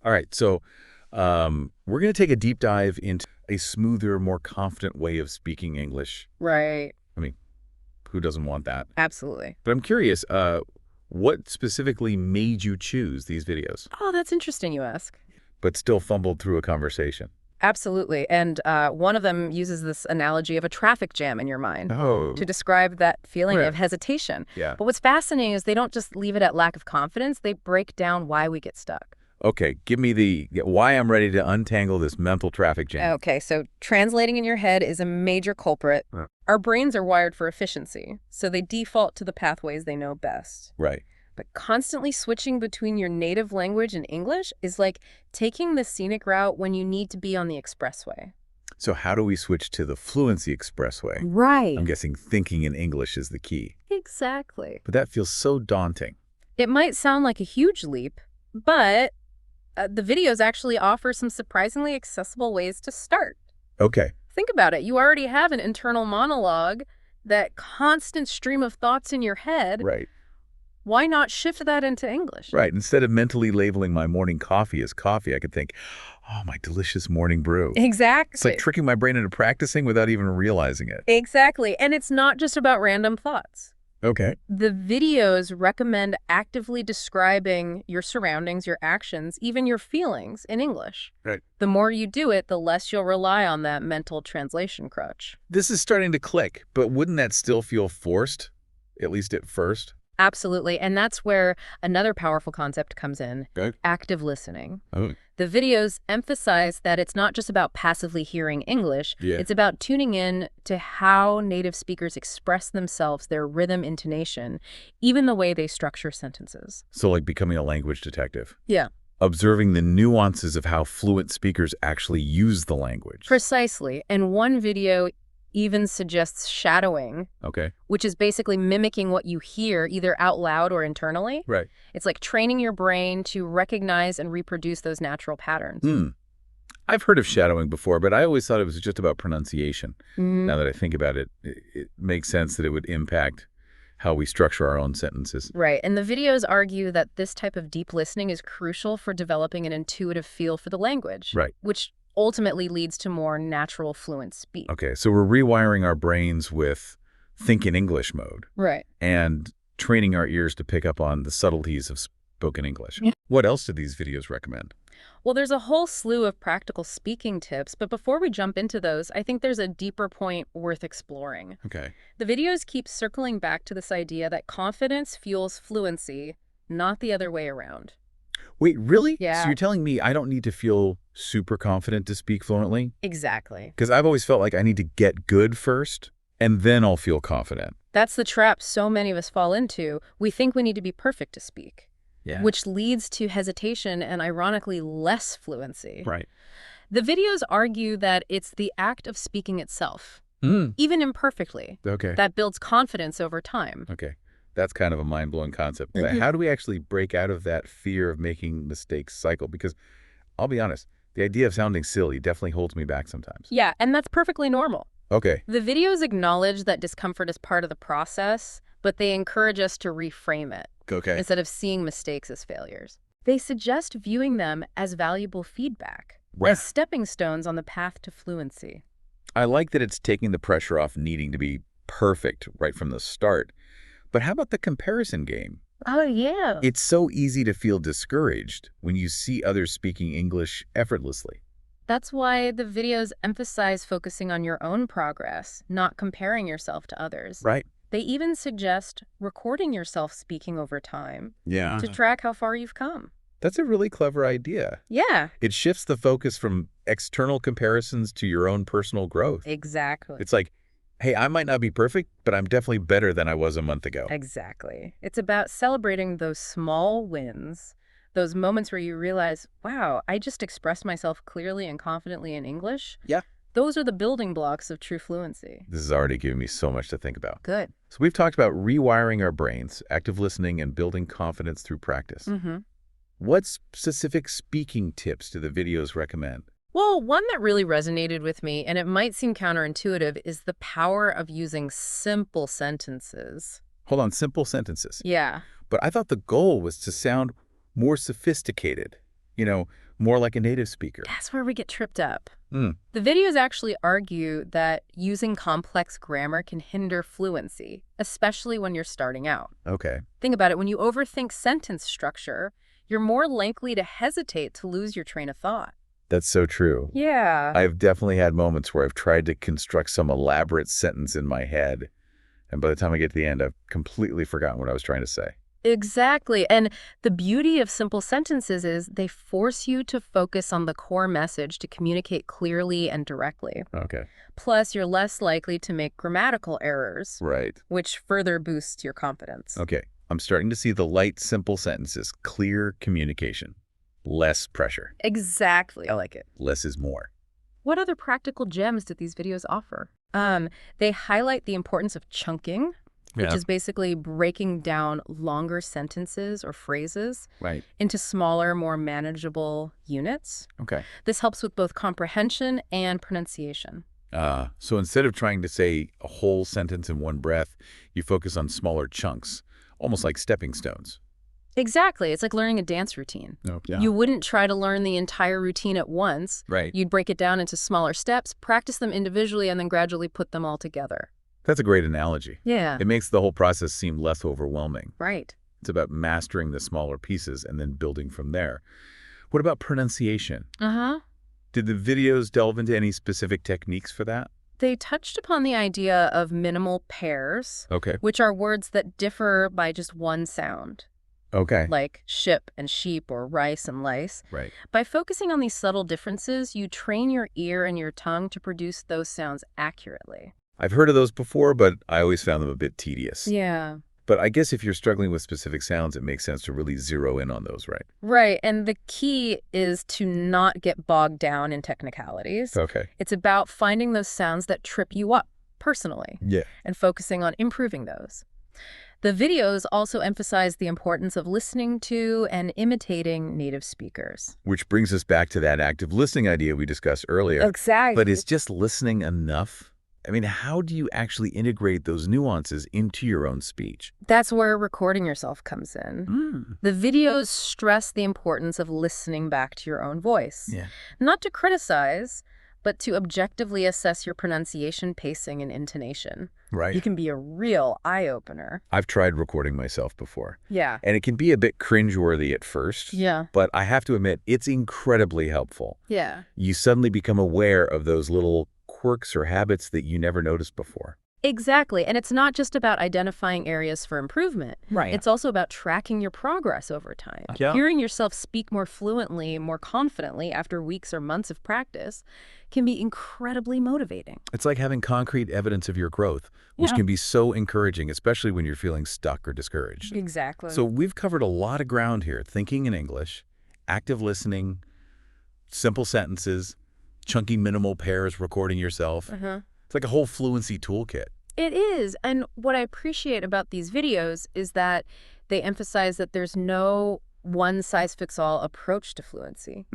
All right, so we're going to take a deep dive into a smoother, more confident way of speaking English. Right. I mean, who doesn't want that? Absolutely. But I'm curious, what specifically made you choose these videos, Oh, that's interesting you ask. but still fumbled through a conversation? Absolutely. And one of them uses this analogy of a traffic jam in your mind Oh, to describe that feeling right. of hesitation. Yeah. But what's fascinating is they don't just leave it at lack of confidence, they break down why we get stuck. Okay, give me why I'm ready to untangle this mental traffic jam. Okay, so translating in your head is a major culprit. Yeah. Our brains are wired for efficiency, so they default to the pathways they know best. Right. But constantly switching between your native language and English is like taking the scenic route when you need to be on the expressway. So how do we switch to the Fluency Expressway? Right. I'm guessing thinking in English is the key. Exactly. But that feels so daunting. It might sound like a huge leap, but the videos actually offer some surprisingly accessible ways to start. Okay. Think about it. You already have an internal monologue, that constant stream of thoughts in your head. Right. Why not shift that into English? Right. Instead of mentally labeling my morning coffee as coffee, I could think, oh, my delicious morning brew. Exactly. It's like tricking my brain into practicing without even realizing it. Exactly. And it's not just about random thoughts. Okay. The videos recommend actively describing your surroundings, your actions, even your feelings in English. Right. The more you do it, the less you'll rely on that mental translation crutch. This is starting to click, but wouldn't that still feel forced, at least at first? Absolutely. And that's where another powerful concept comes in, Okay. active listening. Oh, The videos emphasize that it's not just about passively hearing English, yeah. it's about tuning in to how native speakers express themselves, their rhythm, intonation, even the way they structure sentences. So like becoming a language detective. Yeah. Observing the nuances of how fluent speakers actually use the language. Precisely. And one video even suggests shadowing, Okay. which is basically mimicking what you hear either out loud or internally. Right. It's like training your brain to recognize and reproduce those natural patterns. I've heard of shadowing before, but I always thought it was just about pronunciation. Mhm. Now that I think about it, it makes sense that it would impact how we structure our own sentences. Right. And the videos argue that this type of deep listening is crucial for developing an intuitive feel for the language. Right. Which ultimately leads to more natural, fluent speech. Okay, so we're rewiring our brains with think in English mode Right. and training our ears to pick up on the subtleties of spoken English. Yeah. What else do these videos recommend? Well, there's a whole slew of practical speaking tips, but before we jump into those, I think there's a deeper point worth exploring. Okay. The videos keep circling back to this idea that confidence fuels fluency, not the other way around. Wait, really? Yeah. So you're telling me I don't need to feel super confident to speak fluently? Exactly. Because I've always felt like I need to get good first, and then I'll feel confident. That's the trap so many of us fall into. We think we need to be perfect to speak, Yeah. which leads to hesitation and, ironically, less fluency. Right. The videos argue that it's the act of speaking itself, even imperfectly, Okay. that builds confidence over time. Okay. That's kind of a mind-blowing concept. But how do we actually break out of that fear of making mistakes cycle? Because I'll be honest, the idea of sounding silly definitely holds me back sometimes. Yeah, and that's perfectly normal. Okay. The videos acknowledge that discomfort is part of the process, but they encourage us to reframe it Okay. instead of seeing mistakes as failures. They suggest viewing them as valuable feedback, Right. as stepping stones on the path to fluency. I like that it's taking the pressure off needing to be perfect right from the start. But how about the comparison game? Oh, yeah. It's so easy to feel discouraged when you see others speaking English effortlessly. That's why the videos emphasize focusing on your own progress, not comparing yourself to others. Right. They even suggest recording yourself speaking over time Yeah. to track how far you've come. That's a really clever idea. Yeah, It shifts the focus from external comparisons to your own personal growth. exactly. It's like, hey, I might not be perfect, but I'm definitely better than I was a month ago. Exactly. It's about celebrating those small wins, those moments where you realize, wow, I just expressed myself clearly and confidently in English. Yeah. Those are the building blocks of true fluency. This is already giving me so much to think about. Good. So we've talked about rewiring our brains, active listening, and building confidence through practice. Mm-hmm. What specific speaking tips do the videos recommend? Well, one that really resonated with me, and it might seem counterintuitive, is the power of using simple sentences. Hold on, simple sentences. Yeah. But I thought the goal was to sound more sophisticated. You know, More like a native speaker. That's where we get tripped up. Hmm. The videos actually argue that using complex grammar can hinder fluency, especially when you're starting out. Okay. Think about it. When you overthink sentence structure, you're more likely to hesitate to lose your train of thought. That's so true. Yeah. I've definitely had moments where I've tried to construct some elaborate sentence in my head, and by the time I get to the end, I've completely forgotten what I was trying to say. Exactly. And the beauty of simple sentences is they force you to focus on the core message to communicate clearly and directly. Okay. Plus, you're less likely to make grammatical errors, Right. which further boosts your confidence. Okay. I'm starting to see the light, simple sentences. Clear communication. Less pressure. Exactly. I like it. Less is more. What other practical gems did these videos offer? They highlight the importance of chunking, which is basically breaking down longer sentences or phrases Right. into smaller, more manageable units. Okay. This helps with both comprehension and pronunciation. So instead of trying to say a whole sentence in one breath, you focus on smaller chunks, almost like stepping stones. Exactly. It's like learning a dance routine. Oh, yeah. You wouldn't try to learn the entire routine at once. Right. You'd break it down into smaller steps, practice them individually, and then gradually put them all together. That's a great analogy. Yeah. It makes the whole process seem less overwhelming. Right. It's about mastering the smaller pieces and then building from there. What about pronunciation? Uh-huh. Did the videos delve into any specific techniques for that? They touched upon the idea of minimal pairs, Okay. which are words that differ by just one sound, Okay. like ship and sheep or rice and lice. Right. By focusing on these subtle differences, you train your ear and your tongue to produce those sounds accurately. I've heard of those before, but I always found them a bit tedious. Yeah. But I guess if you're struggling with specific sounds, it makes sense to really zero in on those, right? Right. And the key is to not get bogged down in technicalities. Okay. It's about finding those sounds that trip you up personally Yeah. and focusing on improving those. The videos also emphasize the importance of listening to and imitating native speakers. Which brings us back to that active listening idea we discussed earlier. Exactly. But is just listening enough? I mean, how do you actually integrate those nuances into your own speech? That's where recording yourself comes in. The videos stress the importance of listening back to your own voice. Yeah. Not to criticize, but to objectively assess your pronunciation, pacing, and intonation. Right. You can be a real eye-opener. I've tried recording myself before, Yeah. and it can be a bit cringeworthy at first. Yeah. But I have to admit, it's incredibly helpful. Yeah. You suddenly become aware of those little quirks or habits that you never noticed before. Exactly. And it's not just about identifying areas for improvement. Right. It's also about tracking your progress over time. Yeah. Hearing yourself speak more fluently, more confidently after weeks or months of practice can be incredibly motivating. It's like having concrete evidence of your growth, which Yeah. can be so encouraging, especially when you're feeling stuck or discouraged. Exactly. So we've covered a lot of ground here: thinking in English, active listening, simple sentences, chunky minimal pairs, recording yourself. It's like a whole fluency toolkit. It is. And what I appreciate about these videos is that they emphasize that there's no one-size-fits-all approach to fluency.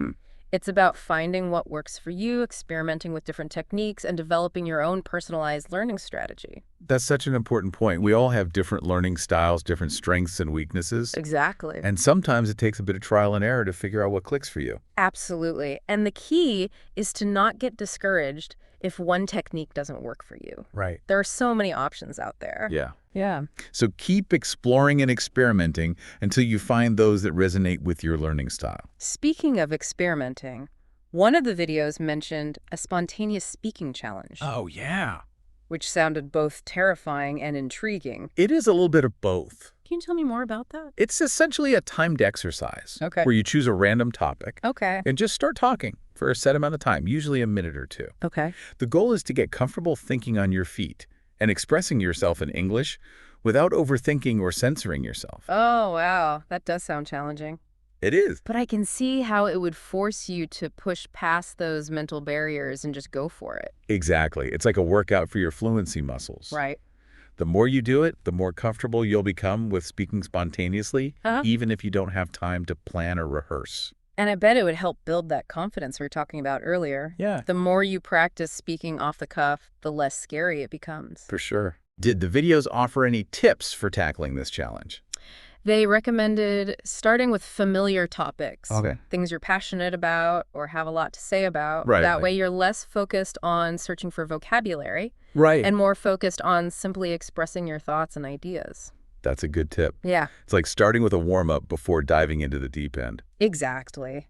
It's about finding what works for you, experimenting with different techniques, and developing your own personalized learning strategy. That's such an important point. We all have different learning styles, different strengths and weaknesses. Exactly. And sometimes it takes a bit of trial and error to figure out what clicks for you. Absolutely. And the key is to not get discouraged if one technique doesn't work for you. Right. There are so many options out there. Yeah. Yeah. So keep exploring and experimenting until you find those that resonate with your learning style. Speaking of experimenting, one of the videos mentioned a spontaneous speaking challenge, Oh, yeah. which sounded both terrifying and intriguing. It is a little bit of both. Can you tell me more about that? It's essentially a timed exercise Okay. where you choose a random topic Okay. and just start talking for a set amount of time, usually a minute or two. Okay. The goal is to get comfortable thinking on your feet and expressing yourself in English without overthinking or censoring yourself. Oh, wow. That does sound challenging. It is. But I can see how it would force you to push past those mental barriers and just go for it. Exactly. It's like a workout for your fluency muscles. Right. The more you do it, the more comfortable you'll become with speaking spontaneously, even if you don't have time to plan or rehearse. And I bet it would help build that confidence we were talking about earlier. Yeah. The more you practice speaking off the cuff, the less scary it becomes. For sure. Did the videos offer any tips for tackling this challenge? They recommended starting with familiar topics, Okay. things you're passionate about or have a lot to say about. Right, That right. way you're less focused on searching for vocabulary Right. and more focused on simply expressing your thoughts and ideas. That's a good tip. Yeah, It's like starting with a warm-up before diving into the deep end. exactly.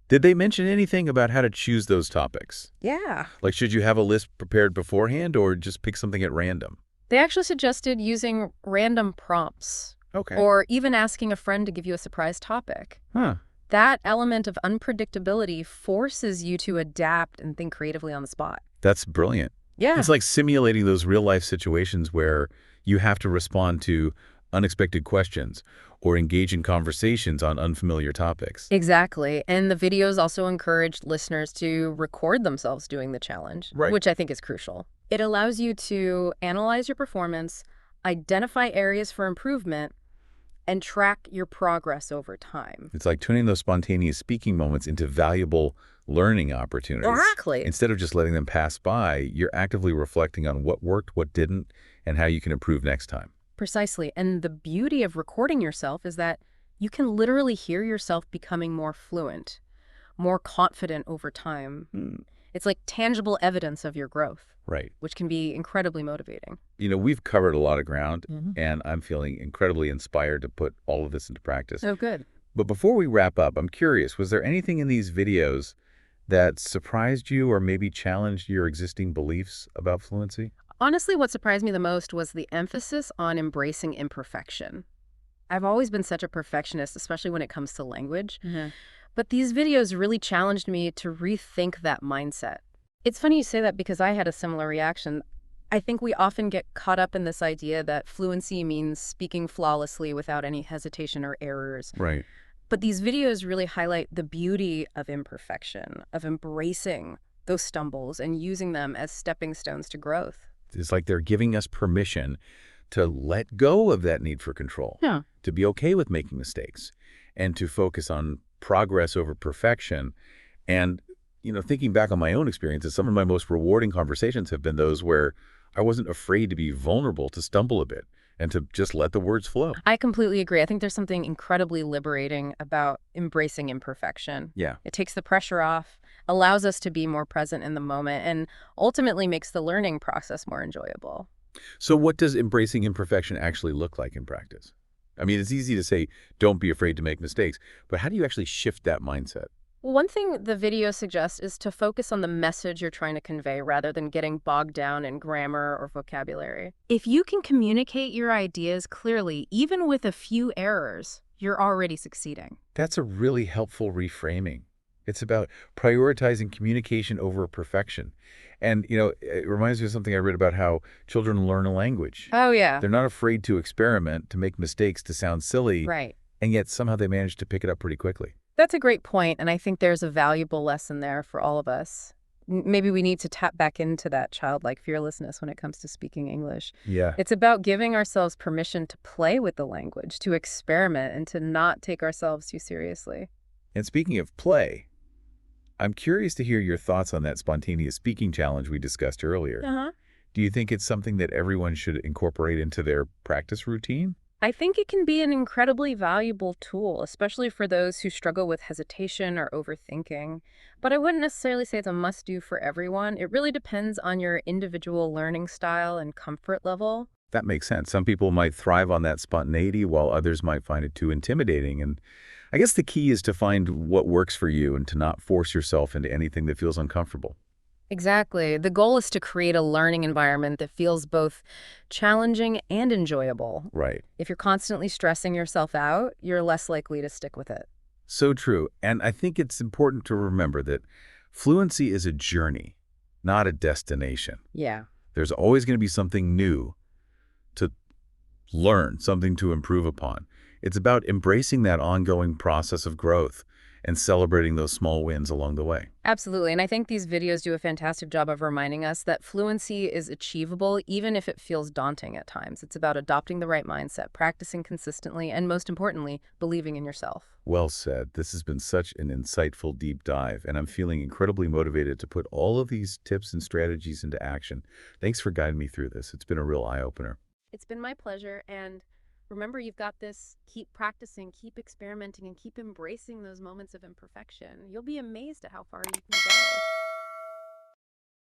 Did they mention anything about how to choose those topics? Yeah. Like, should you have a list prepared beforehand or just pick something at random? They actually suggested using random prompts Okay. or even asking a friend to give you a surprise topic. Huh. That element of unpredictability forces you to adapt and think creatively on the spot. That's brilliant. Yeah. It's like simulating those real-life situations where you have to respond to unexpected questions or engage in conversations on unfamiliar topics. Exactly. And the videos also encouraged listeners to record themselves doing the challenge, Right. which I think is crucial. It allows you to analyze your performance, identify areas for improvement, and track your progress over time. It's like turning those spontaneous speaking moments into valuable learning opportunities. Exactly. Instead of just letting them pass by, you're actively reflecting on what worked, what didn't, and how you can improve next time. Precisely. And the beauty of recording yourself is that you can literally hear yourself becoming more fluent, more confident over time. It's like tangible evidence of your growth, Right. which can be incredibly motivating. You know, we've covered a lot of ground, Mhm. and I'm feeling incredibly inspired to put all of this into practice. Oh, good. But before we wrap up, I'm curious, was there anything in these videos that surprised you or maybe challenged your existing beliefs about fluency? Honestly, what surprised me the most was the emphasis on embracing imperfection. I've always been such a perfectionist, especially when it comes to language. But these videos really challenged me to rethink that mindset. It's funny you say that because I had a similar reaction. I think we often get caught up in this idea that fluency means speaking flawlessly without any hesitation or errors. Right. But these videos really highlight the beauty of imperfection, of embracing those stumbles and using them as stepping stones to growth. It's like they're giving us permission to let go of that need for control, Yeah. to be okay with making mistakes, and to focus on progress over perfection. And, you know, thinking back on my own experiences, some of my most rewarding conversations have been those where I wasn't afraid to be vulnerable, to stumble a bit, and to just let the words flow. I completely agree. I think there's something incredibly liberating about embracing imperfection. Yeah. It takes the pressure off, allows us to be more present in the moment, and ultimately makes the learning process more enjoyable. So what does embracing imperfection actually look like in practice? I mean, it's easy to say, don't be afraid to make mistakes, but how do you actually shift that mindset? Well, one thing the video suggests is to focus on the message you're trying to convey rather than getting bogged down in grammar or vocabulary. If you can communicate your ideas clearly, even with a few errors, you're already succeeding. That's a really helpful reframing. It's about prioritizing communication over perfection. And, you know, it reminds me of something I read about how children learn a language. Oh, yeah. They're not afraid to experiment, to make mistakes, to sound silly, Right. and yet somehow they manage to pick it up pretty quickly. That's a great point, and I think there's a valuable lesson there for all of us. Maybe we need to tap back into that childlike fearlessness when it comes to speaking English. Yeah. It's about giving ourselves permission to play with the language, to experiment, and to not take ourselves too seriously. And speaking of play, I'm curious to hear your thoughts on that spontaneous speaking challenge we discussed earlier. Uh-huh. Do you think it's something that everyone should incorporate into their practice routine? I think it can be an incredibly valuable tool, especially for those who struggle with hesitation or overthinking. But I wouldn't necessarily say it's a must-do for everyone. It really depends on your individual learning style and comfort level. That makes sense. Some people might thrive on that spontaneity, while others might find it too intimidating. And I guess the key is to find what works for you and to not force yourself into anything that feels uncomfortable. Exactly. The goal is to create a learning environment that feels both challenging and enjoyable. Right. If you're constantly stressing yourself out, you're less likely to stick with it. So true. And I think it's important to remember that fluency is a journey, not a destination. Yeah. There's always going to be something new to learn, something to improve upon. It's about embracing that ongoing process of growth and celebrating those small wins along the way. Absolutely. And I think these videos do a fantastic job of reminding us that fluency is achievable even if it feels daunting at times. It's about adopting the right mindset, practicing consistently, and most importantly, believing in yourself. Well said. This has been such an insightful deep dive, and I'm feeling incredibly motivated to put all of these tips and strategies into action. Thanks for guiding me through this. It's been a real eye-opener. It's been my pleasure, and Remember, you've got this. Keep practicing, keep experimenting, and keep embracing those moments of imperfection. You'll be amazed at how far you can go.